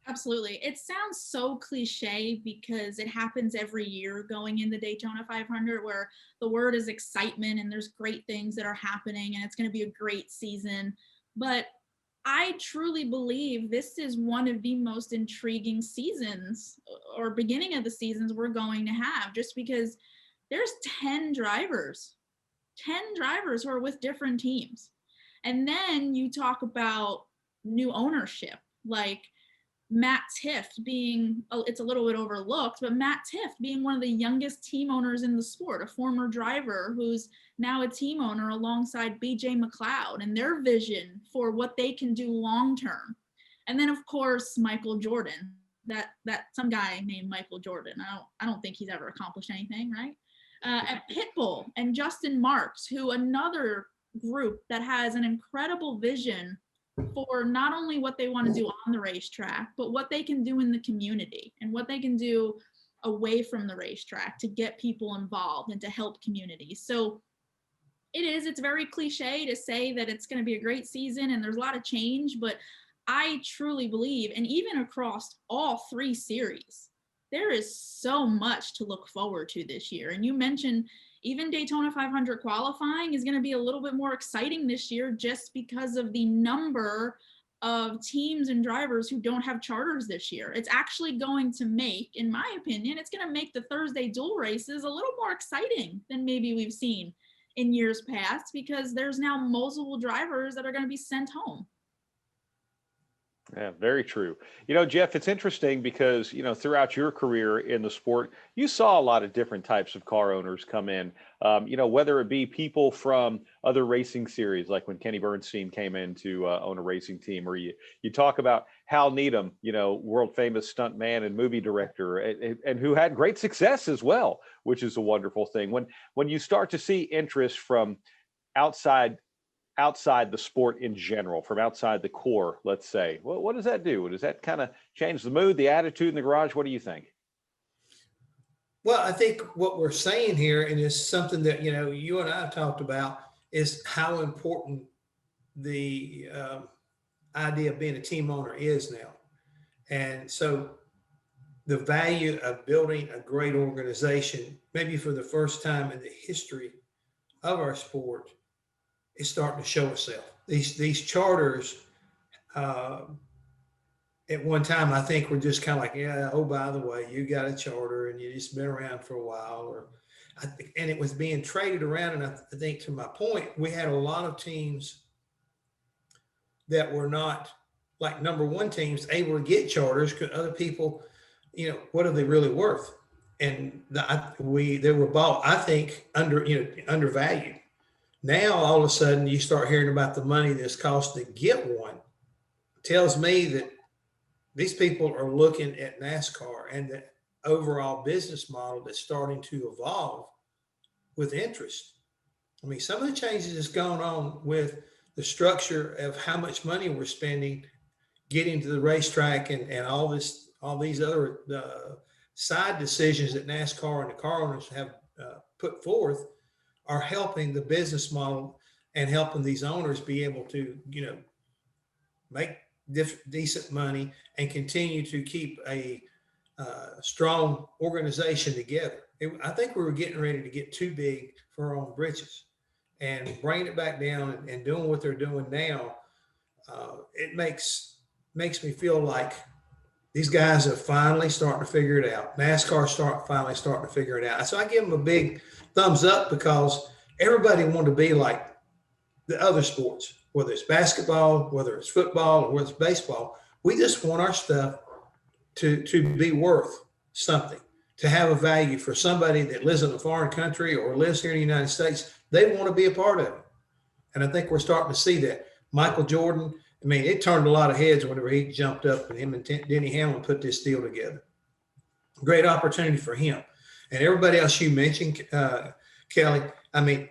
Absolutely. It sounds so cliche because it happens every year going into Daytona 500, where the word is excitement and there's great things that are happening and it's going to be a great season. But I truly believe this is one of the most intriguing seasons or beginning of the seasons we're going to have, just because there's 10 drivers who are with different teams. And then you talk about new ownership, like Matt Tifft being, it's a little bit overlooked, but Matt Tifft being one of the youngest team owners in the sport, a former driver who's now a team owner alongside BJ McLeod, and their vision for what they can do long term. And then of course Michael Jordan, that some guy named Michael Jordan. I don't think he's ever accomplished anything, right? At Pitbull and Justin Marks, who another group that has an incredible vision for not only what they want to do on the racetrack, but what they can do in the community and what they can do away from the racetrack to get people involved and to help communities. So it's very cliche to say that it's going to be a great season and there's a lot of change, but I truly believe, and even across all three series, there is so much to look forward to this year. And you mentioned even Daytona 500 qualifying is going to be a little bit more exciting this year just because of the number of teams and drivers who don't have charters this year. It's actually going to make, in my opinion, it's going to make the Thursday dual races a little more exciting than maybe we've seen in years past, because there's now multiple drivers that are going to be sent home. Yeah, very true. You know, Jeff, it's interesting because, you know, throughout your career in the sport, you saw a lot of different types of car owners come in, you know, whether it be people from other racing series, like when Kenny Bernstein came in to own a racing team, or you talk about Hal Needham, you know, world famous stunt man and movie director, and who had great success as well, which is a wonderful thing. When you start to see interest from outside the sport in general, from outside the core, let's say, what does that do? Does that kind of change the mood, the attitude in the garage? What do you think? Well, I think what we're saying here, and it's something that, you know, you and I have talked about, is how important the idea of being a team owner is now. And so the value of building a great organization, maybe for the first time in the history of our sport, is starting to show itself. These charters, at one time, I think were just kind of like, yeah, oh, by the way, you got a charter and you just been around for a while, or and it was being traded around. And I think, to my point, we had a lot of teams that were not like number one teams able to get charters because other people, what are they really worth? And they were bought, I think, undervalued. Now all of a sudden you start hearing about the money that's cost to get one. It tells me that these people are looking at NASCAR and the overall business model that's starting to evolve with interest. I mean, some of the changes that's going on with the structure of how much money we're spending getting to the racetrack and all these other side decisions that NASCAR and the car owners have put forth are helping the business model and helping these owners be able to, make decent money and continue to keep a strong organization together. I think we were getting ready to get too big for our own britches, and bringing it back down and doing what they're doing now. It makes me feel like these guys are finally starting to figure it out. NASCAR finally starting to figure it out. So I give them a big thumbs up because everybody wanted to be like the other sports, whether it's basketball, whether it's football, or whether it's baseball. We just want our stuff to be worth something, to have a value for somebody that lives in a foreign country or lives here in the United States. They want to be a part of it. And I think we're starting to see that. Michael Jordan, I mean, it turned a lot of heads whenever he jumped up and him and Denny Hamlin put this deal together. Great opportunity for him. And everybody else you mentioned, Kelly, I mean,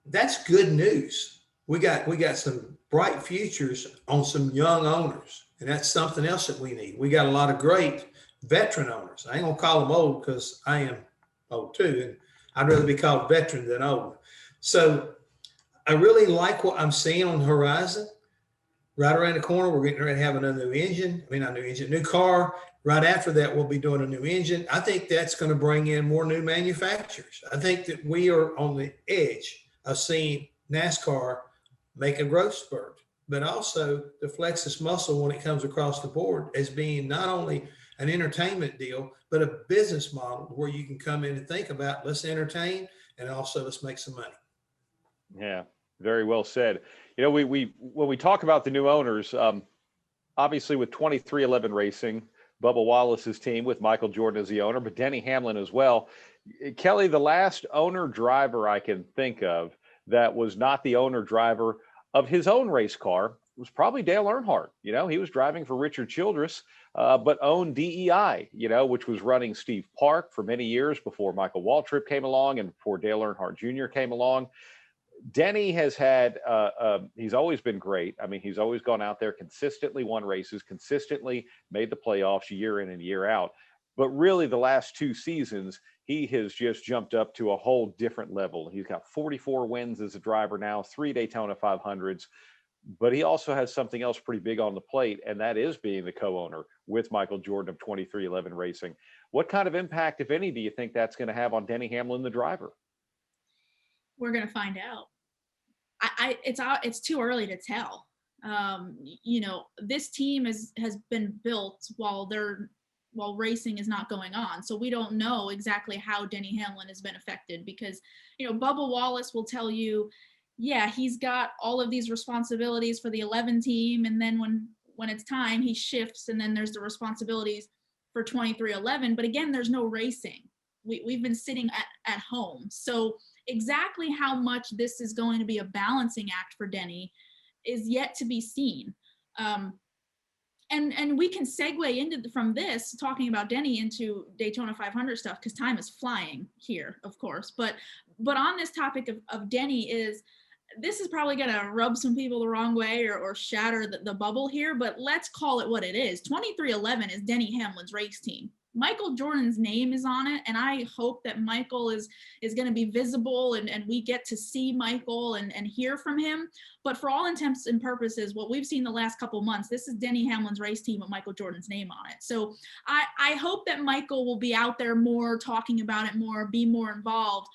that's good news. We got some bright futures on some young owners, and that's something else that we need. We got a lot of great veteran owners. I ain't gonna call them old because I am old too, and I'd rather be called veteran than old. So I really like what I'm seeing on the horizon. Right around the corner, we're getting ready to have another new engine. I mean, not new engine, new car. Right after that, we'll be doing a new engine. I think that's going to bring in more new manufacturers. I think that we are on the edge of seeing NASCAR make a growth spurt, but also to flex its muscle when it comes across the board as being not only an entertainment deal, but a business model where you can come in and think about, let's entertain and also let's make some money. Yeah, very well said. We when we talk about the new owners, obviously with 2311 Racing, Bubba Wallace's team with Michael Jordan as the owner, but Denny Hamlin as well. Kelly, the last owner driver I can think of that was not the owner driver of his own race car was probably Dale Earnhardt. He was driving for Richard Childress, but owned DEI, which was running Steve Park for many years before Michael Waltrip came along and before Dale Earnhardt Jr. came along. Denny has had, he's always been great. I mean, he's always gone out there, consistently won races, consistently made the playoffs year in and year out. But really the last two seasons, he has just jumped up to a whole different level. He's got 44 wins as a driver now, 3 Daytona 500s. But he also has something else pretty big on the plate, and that is being the co-owner with Michael Jordan of 2311 Racing. What kind of impact, if any, do you think that's going to have on Denny Hamlin, the driver? We're going to find out. It's too early to tell. This team has been built while racing is not going on. So we don't know exactly how Denny Hamlin has been affected because, Bubba Wallace will tell you, yeah, he's got all of these responsibilities for the 11 team. And then when it's time, he shifts and then there's the responsibilities for 2311. But again, there's no racing. We've been sitting at home. So exactly how much this is going to be a balancing act for Denny is yet to be seen. And we can segue from this, talking about Denny, into Daytona 500 stuff, because time is flying here, of course. But on this topic of Denny, this is probably going to rub some people the wrong way or shatter the bubble here, but let's call it what it is. 2311 is Denny Hamlin's race team. Michael Jordan's name is on it, and I hope that Michael is going to be visible, and we get to see Michael and hear from him. But for all intents and purposes, what we've seen the last couple of months, this is Denny Hamlin's race team with Michael Jordan's name on it. So I hope that Michael will be out there more, talking about it more, be more involved.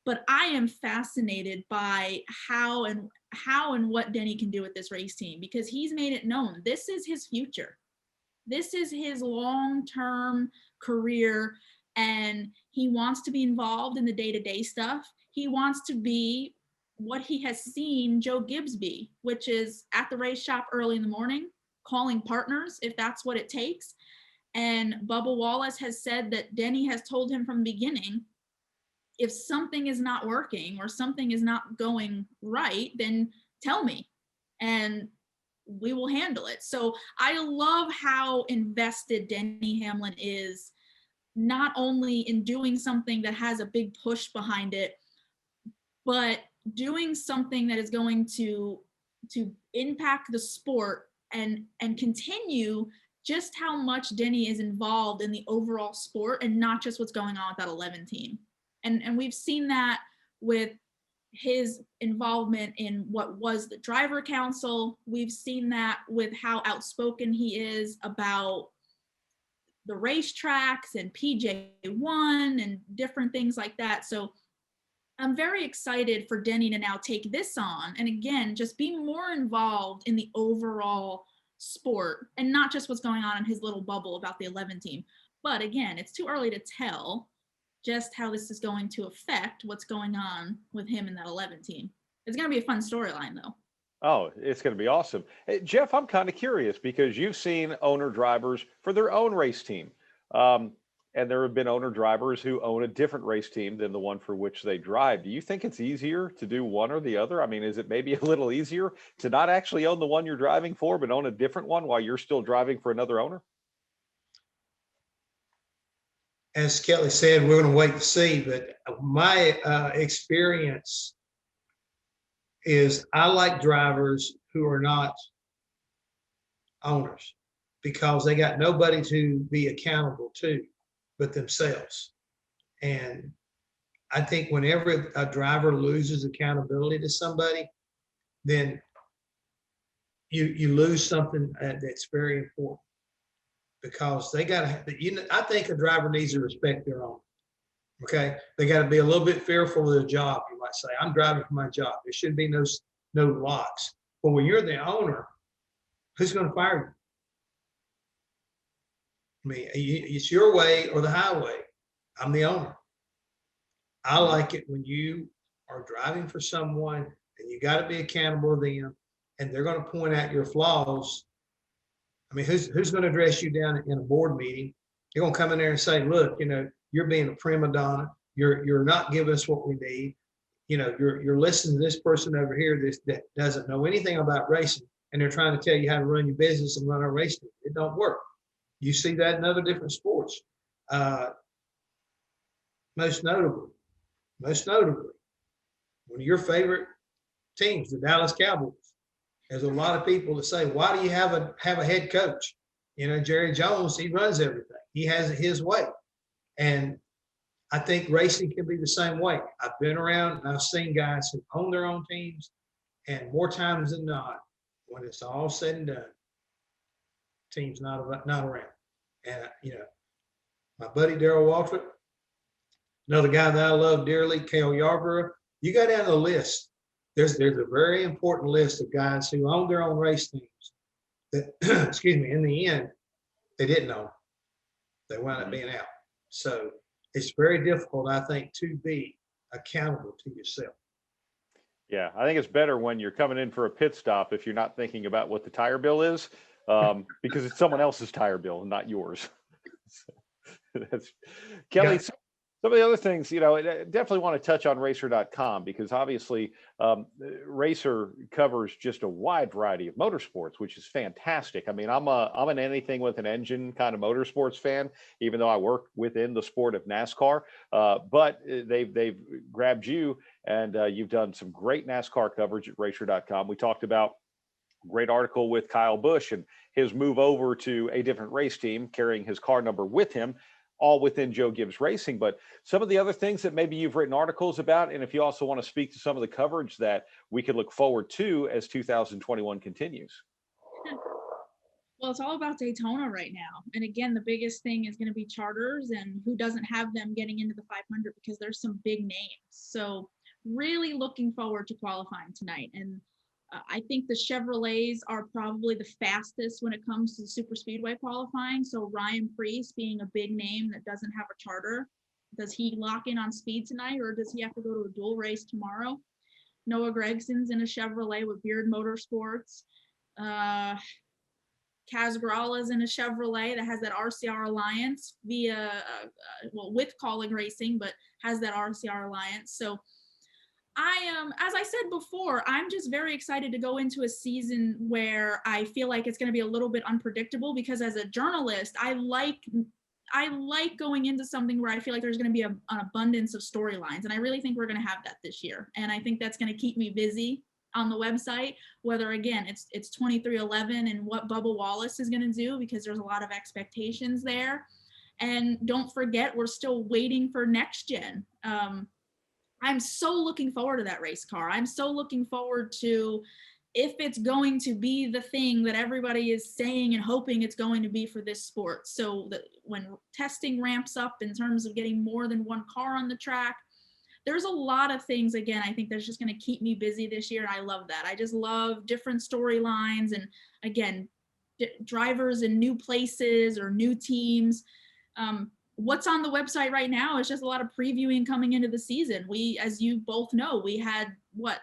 But I am fascinated by how and what Denny can do with this race team, because he's made it known this is his future. This is his long-term career, and he wants to be involved in the day-to-day stuff. He wants to be what he has seen Joe Gibbs be, which is at the race shop early in the morning, calling partners if that's what it takes. And Bubba Wallace has said that Denny has told him from the beginning, if something is not working or something is not going right, then tell me and we will handle it. So I love how invested Denny Hamlin is, not only in doing something that has a big push behind it, but doing something that is going to impact the sport and continue just how much Denny is involved in the overall sport and not just what's going on with that 11 team. And we've seen that with his involvement in what was the driver council. We've seen that with how outspoken he is about the racetracks and PJ1 and different things like that. So I'm very excited for Denny to now take this on and again, just be more involved in the overall sport and not just what's going on in his little bubble about the 11 team. But again, it's too early to tell just how this is going to affect what's going on with him and that 11 team. It's going to be a fun storyline though. Oh, it's going to be awesome. Hey, Jeff, I'm kind of curious because you've seen owner drivers for their own race team. And there have been owner drivers who own a different race team than the one for which they drive. Do you think it's easier to do one or the other? I mean, is it maybe a little easier to not actually own the one you're driving for, but own a different one while you're still driving for another owner? As Kelly said, we're going to wait to see, but my experience is I like drivers who are not owners because they got nobody to be accountable to but themselves. And I think whenever a driver loses accountability to somebody, then you lose something that's very important. Because they got to, I think a driver needs to respect their own. Okay, they got to be a little bit fearful of their job. You might say, "I'm driving for my job." There should be no locks. But when you're the owner, who's going to fire you? I mean, it's your way or the highway. I'm the owner. I like it when you are driving for someone and you got to be accountable to them, and they're going to point out your flaws. I mean, who's going to address you down in a board meeting? You're going to come in there and say, "Look, you're being a prima donna. You're not giving us what we need. You're listening to this person over here that doesn't know anything about racing, and they're trying to tell you how to run your business and run our race team. It don't work." You see that in other different sports. Most notably, one of your favorite teams, the Dallas Cowboys. There's a lot of people that say, "Why do you have a head coach?" Jerry Jones, he runs everything. He has it his way. And I think racing can be the same way. I've been around and I've seen guys who own their own teams, and more times than not, when it's all said and done, team's not around. And my buddy Darrell Waltrip, another guy that I love dearly, Cale Yarborough, you go down the list. There's a very important list of guys who own their own race teams that, excuse me, in the end, they didn't own. They wound up being out. So it's very difficult, I think, to be accountable to yourself. Yeah, I think it's better when you're coming in for a pit stop if you're not thinking about what the tire bill is, because it's someone else's tire bill and not yours. That's Kelly. Yeah. Some of the other things, I definitely want to touch on racer.com because obviously Racer covers just a wide variety of motorsports, which is fantastic. I mean, I'm an anything with an engine kind of motorsports fan, even though I work within the sport of NASCAR. But they've grabbed you, and you've done some great NASCAR coverage at racer.com. We talked about a great article with Kyle Busch and his move over to a different race team, carrying his car number with him. all within Joe Gibbs Racing. But some of the other things that maybe you've written articles about, and if you also want to speak to some of the coverage that we could look forward to as 2021 continues. Well, it's all about Daytona right now. And again, the biggest thing is going to be charters and who doesn't have them getting into the 500, because there's some big names. So really looking forward to qualifying tonight. And I think the Chevrolets are probably the fastest when it comes to super speedway qualifying. So Ryan Preece being a big name that doesn't have a charter, does he lock in on speed tonight, or does he have to go to a dual race tomorrow? Noah Gregson's in a Chevrolet with Beard Motorsports. Kaz Grala's in a Chevrolet that has that RCR alliance via, with Calling Racing, but has that RCR alliance. So as I said before, I'm just very excited to go into a season where I feel like it's going to be a little bit unpredictable, because as a journalist, I like going into something where I feel like there's going to be an abundance of storylines. And I really think we're going to have that this year. And I think that's going to keep me busy on the website, whether again it's 2311 and what Bubba Wallace is going to do, because there's a lot of expectations there. And don't forget, we're still waiting for next gen. I'm so looking forward to that race car. I'm so looking forward to if it's going to be the thing that everybody is saying and hoping it's going to be for this sport. So that when testing ramps up in terms of getting more than one car on the track, there's a lot of things, again, I think that's just going to keep me busy this year. And I love that. I just love different storylines and, again, drivers in new places or new teams. What's on the website right now is just a lot of previewing coming into the season. We, as you both know, we had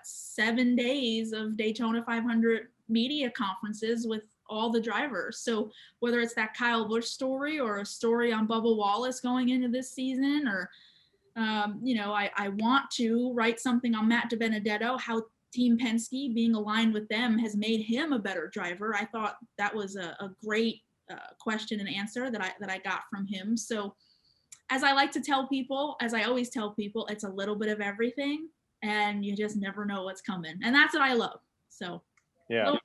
7 days of Daytona 500 media conferences with all the drivers. So whether it's that Kyle Busch story or a story on Bubba Wallace going into this season, or I want to write something on Matt DiBenedetto, how Team Penske being aligned with them has made him a better driver. I thought that was a great question and answer that I got from him. So as I like to tell people, as I always tell people, it's a little bit of everything, and you just never know what's coming. And that's what I love. So yeah.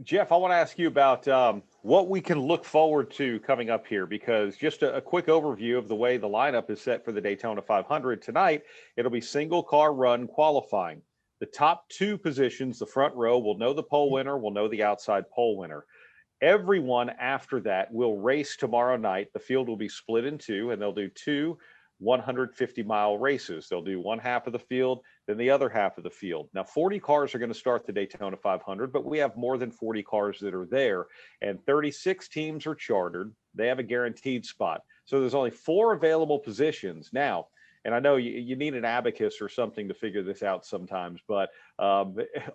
Jeff, I want to ask you about what we can look forward to coming up here, because just a quick overview of the way the lineup is set for the Daytona 500 tonight. It'll be single car run qualifying. The top 2 positions, the front row, will know the pole winner, will know the outside pole winner. Everyone after that will race tomorrow night. The field will be split in 2, and they'll do 2 150-mile races. They'll do one half of the field, then the other half of the field. Now, 40 cars are going to start the Daytona 500, but we have more than 40 cars that are there, and 36 teams are chartered. They have a guaranteed spot. So there's only 4 available positions now. And I know you need an abacus or something to figure this out sometimes, but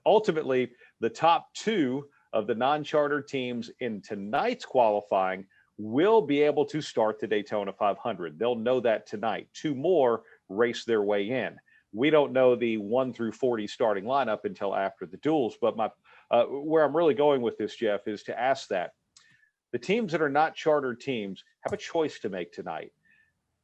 ultimately, the top 2 of the non-chartered teams in tonight's qualifying will be able to start the Daytona 500. They'll know that tonight. 2 more race their way in. We don't know the 1 through 40 starting lineup until after the duels. But where I'm really going with this, Jeff, is to ask that the teams that are not chartered teams have a choice to make tonight,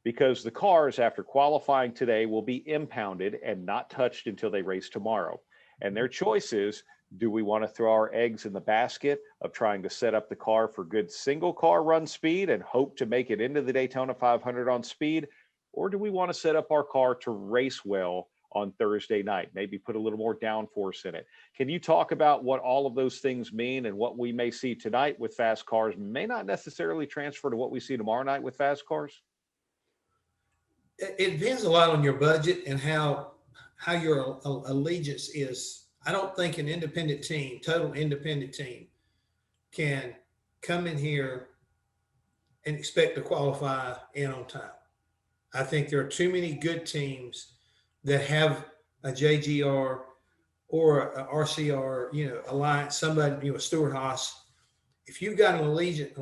because the cars after qualifying today will be impounded and not touched until they race tomorrow. And their choice is, do we want to throw our eggs in the basket of trying to set up the car for good single car run speed and hope to make it into the Daytona 500 on speed? Or do we want to set up our car to race well on Thursday night, maybe put a little more downforce in it? Can you talk about what all of those things mean, and what we may see tonight with fast cars may not necessarily transfer to what we see tomorrow night with fast cars? It depends a lot on your budget and how your allegiance is. I don't think an independent team, total independent team, can come in here and expect to qualify in on time. I think there are too many good teams that have a JGR or a RCR, alliance, somebody, Stuart Haas. If you've got an allegiance,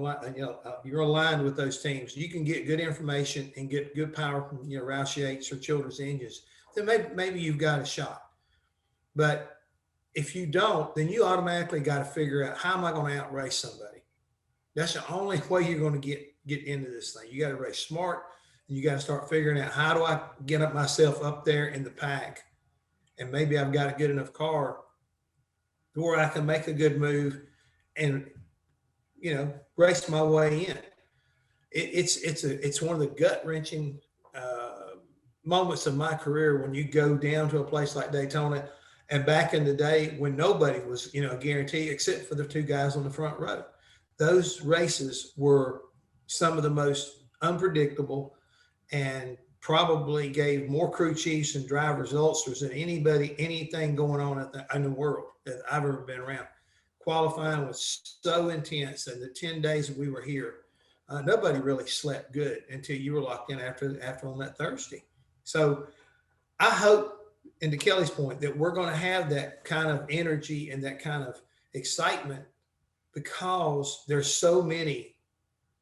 you're aligned with those teams, you can get good information and get good power from, Roush Yates or Children's Engines, then maybe you've got a shot. But if you don't, then you automatically got to figure out, how am I going to outrace somebody? That's the only way you're going to get into this thing. You got to race smart, and you got to start figuring out, how do I get myself up there in the pack? And maybe I've got a good enough car where I can make a good move and, race my way in. it's one of the gut wrenching moments of my career when you go down to a place like Daytona. And back in the day when nobody was, you know, guaranteed except for the two guys on the front row, those races were some of the most unpredictable and probably gave more crew chiefs and drivers ulcers than anything going on in the world that I've ever been around. Qualifying was so intense, and the 10 days that we were here, nobody really slept good until you were locked in after on that Thursday. So I hope, and to Kelly's point, that we're going to have that kind of energy and that kind of excitement because there's so many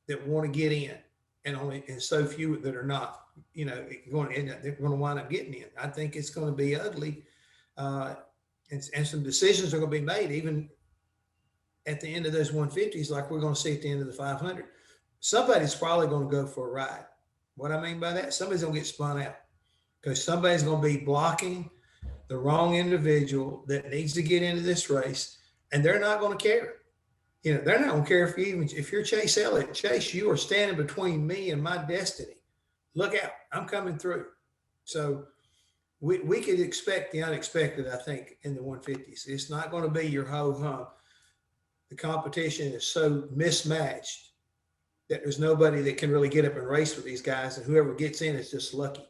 that want to get in and so few that are not, you know, they're going to wind up getting in. I think it's going to be ugly. And some decisions are going to be made even at the end of those 150s, like we're going to see at the end of the 500. Somebody's probably going to go for a ride. What I mean by that, somebody's going to get spun out because somebody's going to be blocking the wrong individual that needs to get into this race, and they're not going to care. You know, they're not going to care if you're Chase Elliott. Chase, you are standing between me and my destiny. Look out, I'm coming through. So we could expect the unexpected, I think, in the 150s. It's not going to be your ho-hum. The competition is so mismatched that there's nobody that can really get up and race with these guys, and whoever gets in is just lucky.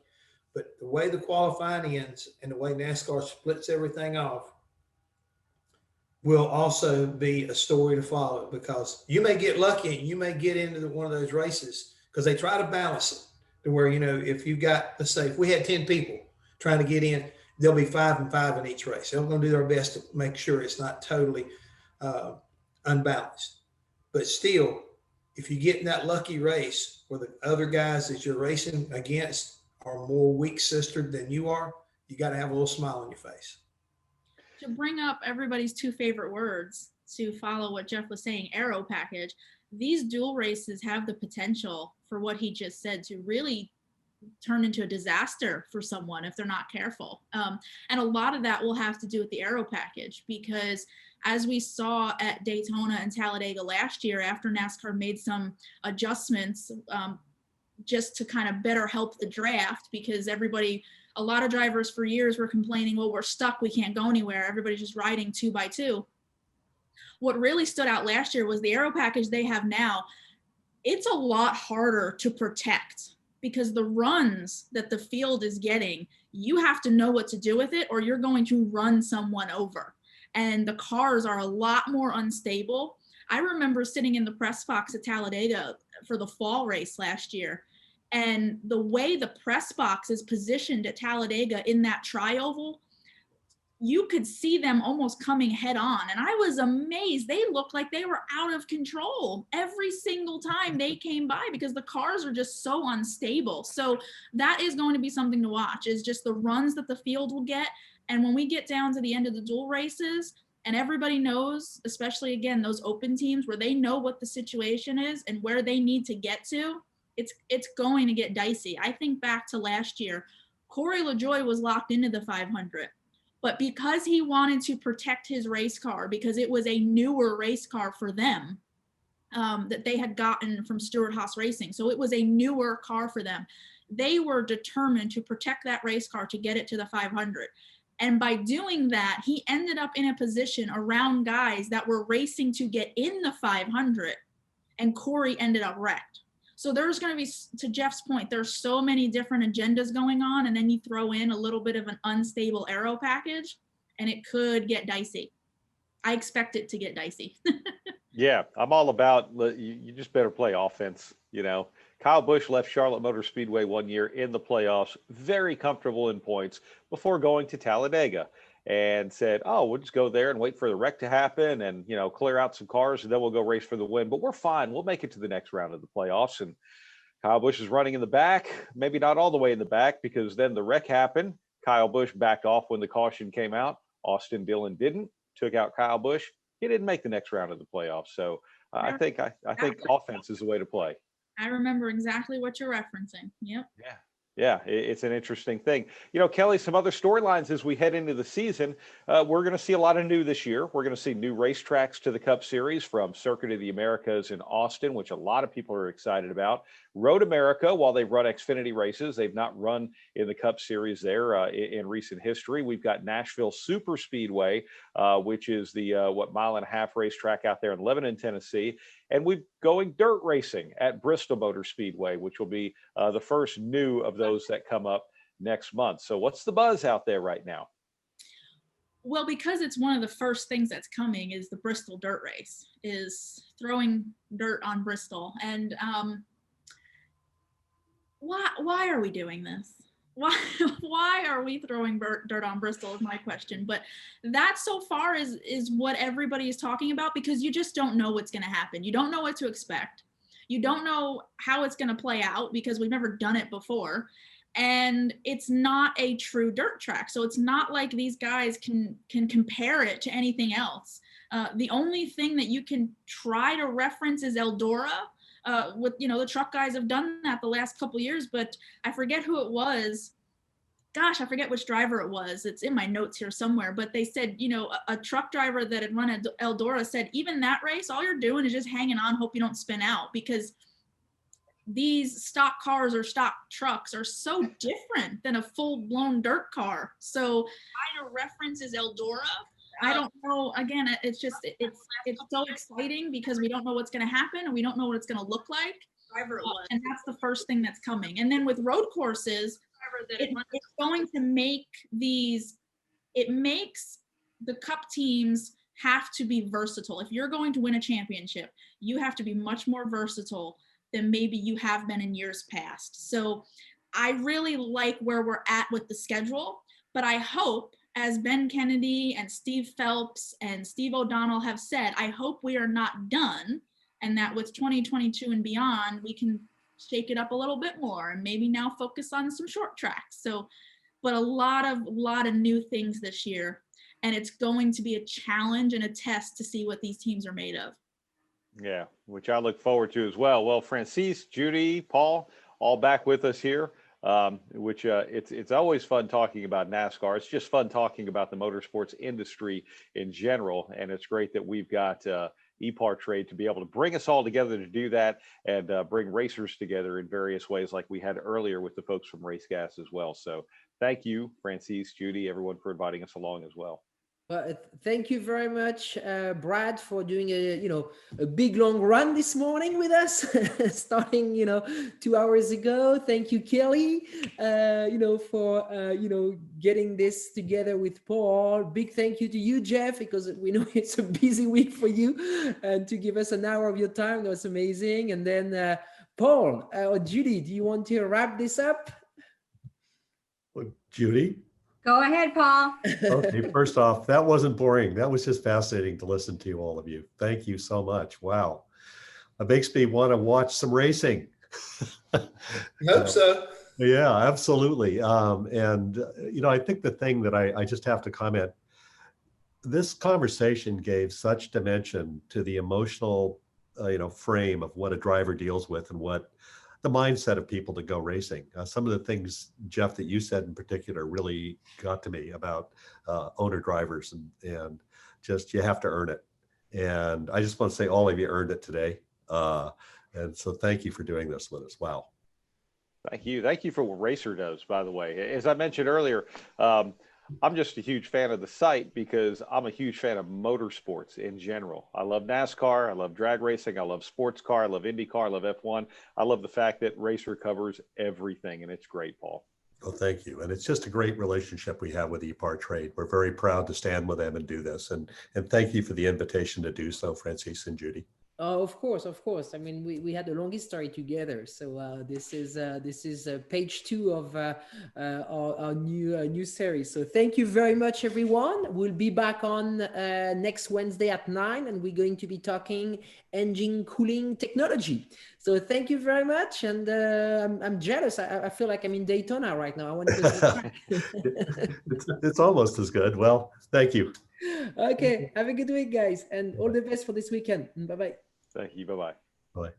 But the way the qualifying ends and the way NASCAR splits everything off will also be a story to follow, because you may get lucky and you may get into one of those races because they try to balance it to where, you know, if you got, let's say, if we had 10 people trying to get in, there'll be 5 and 5 in each race. They're going to do their best to make sure it's not totally unbalanced. But still, if you get in that lucky race where the other guys that you're racing against are more weak-sistered than you are, you got to have a little smile on your face. To bring up everybody's two favorite words, to follow what Jeff was saying, aero package, these dual races have the potential for what he just said to really turn into a disaster for someone if they're not careful. And a lot of that will have to do with the aero package, because as we saw at Daytona and Talladega last year, after NASCAR made some adjustments just to kind of better help the draft, because a lot of drivers for years were complaining, well, we're stuck, we can't go anywhere, everybody's just riding 2x2. What really stood out last year was the aero package they have now. It's a lot harder to protect because the runs that the field is getting, you have to know what to do with it or you're going to run someone over. And the cars are a lot more unstable. I remember sitting in the press box at Talladega for the fall race last year, and the way the press box is positioned at Talladega in that tri-oval, you could see them almost coming head on. And I was amazed. They looked like they were out of control every single time they came by because the cars are just so unstable. So that is going to be something to watch, is just the runs that the field will get. And when we get down to the end of the dual races and everybody knows, especially again, those open teams where they know what the situation is and where they need to get to, it's going to get dicey. I think back to last year, Corey LaJoie was locked into the 500. But because he wanted to protect his race car, because it was a newer race car for them that they had gotten from Stewart-Haas Racing, so it was a newer car for them, they were determined to protect that race car to get it to the 500. And by doing that, he ended up in a position around guys that were racing to get in the 500, and Corey ended up wrecked. So there's going to be, to Jeff's point, there's so many different agendas going on, and then you throw in a little bit of an unstable aero package, and it could get dicey. I expect it to get dicey. Yeah, I'm all about, you just better play offense. You know, Kyle Busch left Charlotte Motor Speedway one year in the playoffs, very comfortable in points, before going to Talladega, and said, oh, we'll just go there and wait for the wreck to happen and, you know, clear out some cars, and then we'll go race for the win. But we're fine. We'll make it to the next round of the playoffs. And Kyle Busch is running in the back, maybe not all the way in the back, because then the wreck happened. Kyle Busch backed off when the caution came out. Austin Dillon didn't, took out Kyle Busch. He didn't make the next round of the playoffs. So I think offense is the way to play. I remember exactly what you're referencing. Yep. Yeah. Yeah, it's an interesting thing. Kelly, some other storylines as we head into the season. We're going to see a lot of new this year. We're going to see new racetracks to the Cup Series, from Circuit of the Americas in Austin, which a lot of people are excited about. Road America, while they've run Xfinity races, they've not run in the Cup Series there in recent history. We've got Nashville Super Speedway, which is the mile-and-a-half racetrack out there in Lebanon, Tennessee. And we're going dirt racing at Bristol Motor Speedway, which will be the first new of those that come up next month. So what's the buzz out there right now? Well, because it's one of the first things that's coming is the Bristol dirt race, is throwing dirt on Bristol. And why are we doing this? Why are we throwing dirt on Bristol is my question. But that so far is what everybody is talking about, because you just don't know what's going to happen. You don't know what to expect. You don't know how it's going to play out, because we've never done it before. And it's not a true dirt track. So it's not like these guys can compare it to anything else. The only thing that you can try to reference is Eldora. With the truck guys have done that the last couple of years, but I forget who it was. Gosh, I forget which driver it was. It's in my notes here somewhere, but they said, a truck driver that had run at Eldora said, even that race, all you're doing is just hanging on, hope you don't spin out, because these stock cars or stock trucks are so different than a full-blown dirt car. So trying to reference is Eldora. I don't know. Again, it's just it's so exciting because we don't know what's going to happen and we don't know what it's going to look like. And that's the first thing that's coming. And then with road courses, it's going to make it makes the Cup teams have to be versatile. If you're going to win a championship, you have to be much more versatile than maybe you have been in years past. So I really like where we're at with the schedule, but I hope, as Ben Kennedy and Steve Phelps and Steve O'Donnell have said, I hope we are not done, and that with 2022 and beyond, we can shake it up a little bit more and maybe now focus on some short tracks. So, but a lot of new things this year, and it's going to be a challenge and a test to see what these teams are made of. Yeah, which I look forward to as well. Well, Francis, Judy, Paul, all back with us here. It's always fun talking about NASCAR. It's just fun talking about the motorsports industry in general, and it's great that we've got EPARTRADE to be able to bring us all together to do that, and bring racers together in various ways, like we had earlier with the folks from Race Gas as well. So thank you, Francis, Judy, everyone, for inviting us along as well. Well, thank you very much, Brad, for doing a big long run this morning with us, starting 2 hours ago. Thank you, Kelly, for getting this together with Paul. Big thank you to you, Jeff, because we know it's a busy week for you, and to give us an hour of your time. That was amazing. And then Paul or Judy, do you want to wrap this up? Well, Judy. Go ahead, Paul. Okay, first off, that wasn't boring. That was just fascinating to listen to, all of you. Thank you so much. Wow. It makes me want to watch some racing. I hope so. Yeah, absolutely. I think the thing that I just have to comment, this conversation gave such dimension to the emotional, frame of what a driver deals with and what the mindset of people to go racing. Some of the things, Jeff, that you said in particular really got to me about owner drivers and just, you have to earn it. And I just want to say all of you earned it today. And so thank you for doing this with us. Wow. Thank you. Thank you for what Racer does, by the way. As I mentioned earlier, I'm just a huge fan of the site because I'm a huge fan of motorsports in general. I love NASCAR. I love drag racing. I love sports car. I love IndyCar. I love F1. I love the fact that Racer covers everything, and it's great, Paul. Well, thank you. And it's just a great relationship we have with EPARTRADE. We're very proud to stand with them and do this. And thank you for the invitation to do so, Francis and Judy. Oh, of course. I mean, we had a long history together. So this is page 2 of our new series. So thank you very much, everyone. We'll be back on next Wednesday at 9, and we're going to be talking engine cooling technology. So thank you very much. And I'm jealous. I feel like I'm in Daytona right now. I want to go to the track. It's almost as good. Well, thank you. Okay. Have a good week, guys. And all the best for this weekend. Bye-bye. Thank you. Bye-bye. Bye.